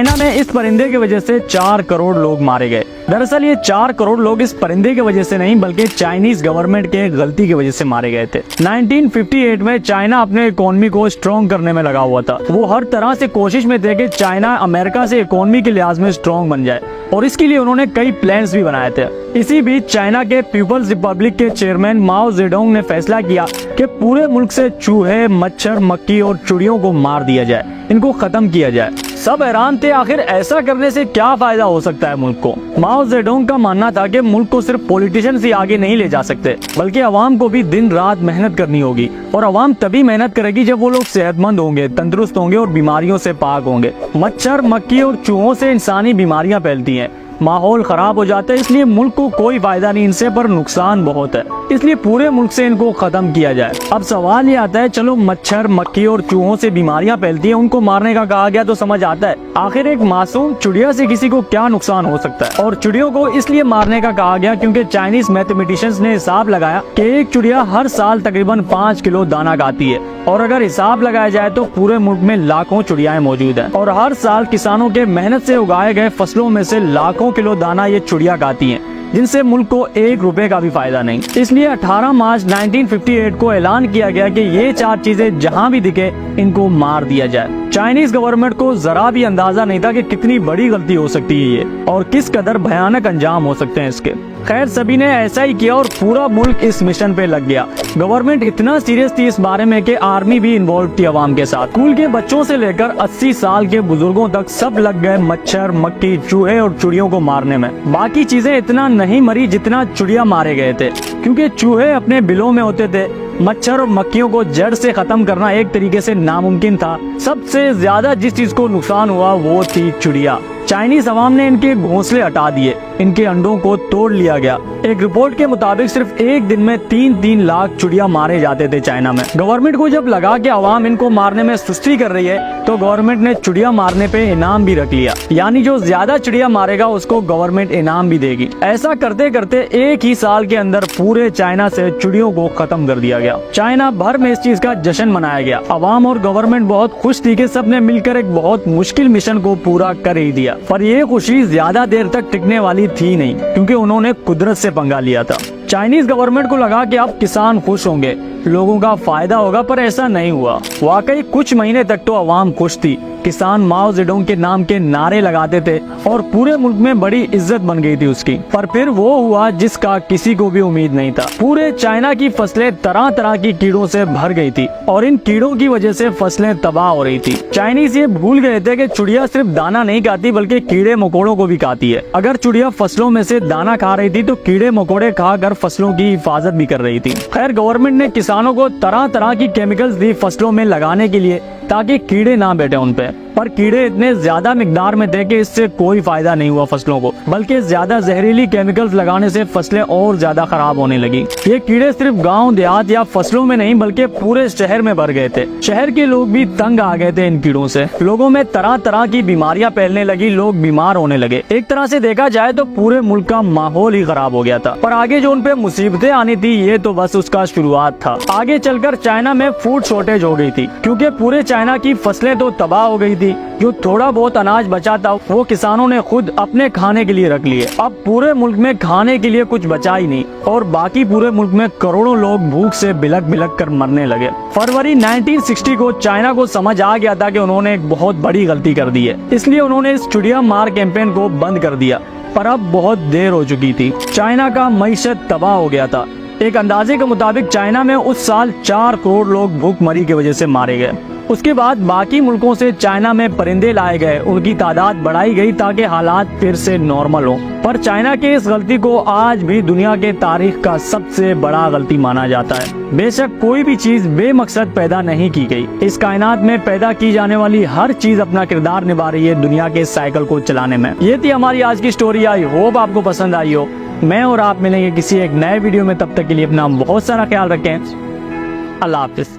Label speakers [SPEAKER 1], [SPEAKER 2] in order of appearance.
[SPEAKER 1] China में इस परिंदे की वजह से 4 करोड़ लोग मारे गए। दरअसल ये 4 करोड़ लोग इस परिंदे की वजह से नहीं बल्कि चाइनीज गवर्नमेंट के गलती की वजह से मारे गए थे। 1958 में चाइना अपने इकोनॉमी को स्ट्रॉन्ग करने में लगा हुआ था। वो हर तरह से कोशिश में थे कि चाइना अमेरिका से इकोनॉमी के लिहाज में स्ट्रॉन्ग बन जाए और इसके लिए उन्होंने कई प्लान्स भी बनाए थे। इसी बीच चाइना के पीपल्स रिपब्लिक के चेयरमैन माओ जेडोंग ने फैसला किया कि पूरे मुल्क से चूहे, मच्छर, मक्खी और चिड़ियों को मार दिया जाए, इनको खत्म किया जाए। सब हैरान थे आखिर ऐसा करने से क्या फायदा हो सकता है मुल्क को। माओ जेडोंग का मानना था कि मुल्क को सिर्फ पॉलिटिशियंस ही आगे नहीं ले जा सकते बल्कि अवाम को भी दिन रात मेहनत करनी होगी और अवाम तभी मेहनत करेगी जब वो लोग सेहतमंद होंगे, तंदुरुस्त होंगे और बीमारियों से पाक होंगे। मच्छर, मक्खी और चूहों से इंसानी बीमारियां फैलती हैं, माहौल खराब हो जाता है, इसलिए मुल्क को कोई फायदा नहीं इनसे, पर नुकसान बहुत है, इसलिए पूरे मुल्क से इनको खत्म किया जाए। अब सवाल ये आता है, चलो मच्छर, मक्खी और चूहों से बीमारियां फैलती हैं, उनको मारने का कहा गया तो समझ आता है, आखिर एक मासूम चिड़िया से किसी को क्या नुकसान हो सकता है। और चिड़ियों को इसलिए मारने का कहा गया क्योंकि चाइनीज मैथमेटिशियंस ने हिसाब लगाया कि एक चिड़िया हर साल तकरीबन 5 किलो दाना खाती है और अगर हिसाब लगाया जाए तो पूरे मुल्क में लाखों चिड़ियाएं मौजूद हैं और हर साल किसानों के मेहनत से उगाए गए फसलों में से लाखों किलो दाना ये चिड़िया खाती हैं, जिनसे मुल्क को 1 रुपए का भी फायदा नहीं। इसलिए 18 मार्च 1958 को ऐलान किया गया कि ये 4 चीजें जहां भी दिखे इनको मार दिया जाए। चाइनीज गवर्नमेंट को जरा भी अंदाजा नहीं था कि कितनी बड़ी गलती हो सकती है ये और किस कदर भयानक अंजाम हो सकते हैं इसके। खैर सभी ने ऐसा ही किया और पूरा मुल्क इस मिशन पे लग गया। गवर्नमेंट इतना सीरियस थी इस बारे में कि आर्मी भी इन्वॉल्व थी अवाम के साथ। स्कूल के बच्चों से लेकर 80 साल के बुजुर्गों तक सब लग गए मच्छर, मक्खी, चूहे और चिड़ियों को मारने में। बाकी चीजें इतना नहीं मरी जितना चिड़िया मारे गए थे, क्योंकि चूहे अपने बिलों में होते थे। मच्छर और मक्खियों को जड़ से खत्म करना एक तरीके से नामुमकिन था। सबसे ज्यादा जिस चीज को नुकसान हुआ वो थी चिड़िया। चाइनीज अवाम ने इनके घोंसले हटा दिए, इनके अंडों को तोड़ लिया गया। एक रिपोर्ट के मुताबिक सिर्फ एक दिन में 3-3 लाख चिड़िया मारे जाते थे चाइना में। गवर्नमेंट को जब लगा कि अवाम इनको मारने में सुस्ती कर रही है तो गवर्नमेंट ने चिड़िया मारने पे इनाम भी रख लिया, यानी जो ज्यादा चिड़िया मारेगा उसको गवर्नमेंट इनाम भी देगी। ऐसा करते करते एक ही साल के अंदर पूरे चाइना से चिड़ियों को खत्म कर दिया गया। चाइना भर में इस चीज का जश्न मनाया गया। अवाम और गवर्नमेंट बहुत खुश थी कि सबने मिलकर एक बहुत मुश्किल मिशन को पूरा कर ही दिया। पर ये खुशी ज्यादा देर तक टिकने वाली थी नहीं, क्योंकि उन्होंने कुदरत से पंगा लिया था। चाइनीज गवर्नमेंट को लगा कि अब किसान खुश होंगे, लोगों का फायदा होगा, पर ऐसा नहीं हुआ। वाकई कुछ महीने तक तो अवाम खुश थी। किसान माओ जेडोंग के नाम के नारे लगाते थे और पूरे मुल्क में बड़ी इज्जत बन गई थी उसकी। पर फिर वो हुआ जिसका किसी को भी उम्मीद नहीं था। पूरे चाइना की फसलें तरह तरह की कीड़ों से भर गई थी और इन कीड़ों की वजह से फसलें तबाह हो रही थी। चाइनीज ये भूल गए थे कि चिड़िया सिर्फ दाना नहीं खाती बल्कि कीड़े मकोड़ों को भी खाती है। अगर चिड़िया फसलों में से दाना खा रही थी तो कीड़े मकोड़े खाकर फसलों की हिफाजत भी कर रही थी। खैर गवर्नमेंट ने किसानों को तरह तरह की केमिकल्स दी फसलों में लगाने के लिए ताकि कीड़े ना बैठे उन पे, पर कीड़े इतने ज्यादा मिकदार में थे कि इससे कोई फायदा नहीं हुआ फसलों को, बल्कि ज्यादा जहरीली केमिकल्स लगाने से फसलें और ज्यादा खराब होने लगी। ये कीड़े सिर्फ गांव देहात या फसलों में नहीं बल्कि पूरे शहर में भर गए थे। शहर के लोग भी तंग आ गए थे इन कीड़ों से। लोगों में तरह तरह की बीमारियां फैलने लगी, लोग बीमार होने लगे। एक तरह से देखा जाए तो पूरे मुल्क का माहौल ही खराब हो गया था। पर आगे जो उन पे मुसीबतें आनी थी ये तो बस उसका शुरुआत था। आगे चलकर चाइना में फूड शॉर्टेज हो गई थी, क्योंकि पूरे चाइना की फसलें तो तबाह हो गई थी। जो थोड़ा बहुत अनाज बचा था वो किसानों ने खुद अपने खाने के लिए रख लिए। अब पूरे मुल्क में खाने के लिए कुछ बचा ही नहीं और बाकी पूरे मुल्क में करोड़ों लोग भूख से बिलक बिलक कर मरने लगे। फरवरी 1960 को चाइना को समझ आ गया था कि उन्होंने एक बहुत बड़ी गलती कर दी है, इसलिए उन्होंने इस चिड़िया मार कैंपेन को बंद कर दिया। पर अब बहुत देर हो चुकी थी। चाइना का मईशत तबाह हो गया था। एक अंदाजे के मुताबिक चाइना में उस साल 4 करोड़ लोग भूखमरी की वजह से मारे गए। उसके बाद बाकी मुल्कों से चाइना में परिंदे लाए गए, उनकी तादाद बढ़ाई गई ताकि हालात फिर से नॉर्मल हो। पर चाइना के इस गलती को आज भी दुनिया के तारीख का सबसे बड़ा गलती माना जाता है। बेशक कोई भी चीज बेमकसद पैदा नहीं की गई। इस कायनात में पैदा की जाने वाली हर चीज अपना किरदार निभा रही है दुनिया के साइकिल को चलाने में। ये थी हमारी आज की स्टोरी। आई होप आपको पसंद आई हो। मैं और आप मिलेंगे किसी एक नए वीडियो में, तब तक के लिए अपना बहुत सारा ख्याल रखें। अल्लाह हाफिज।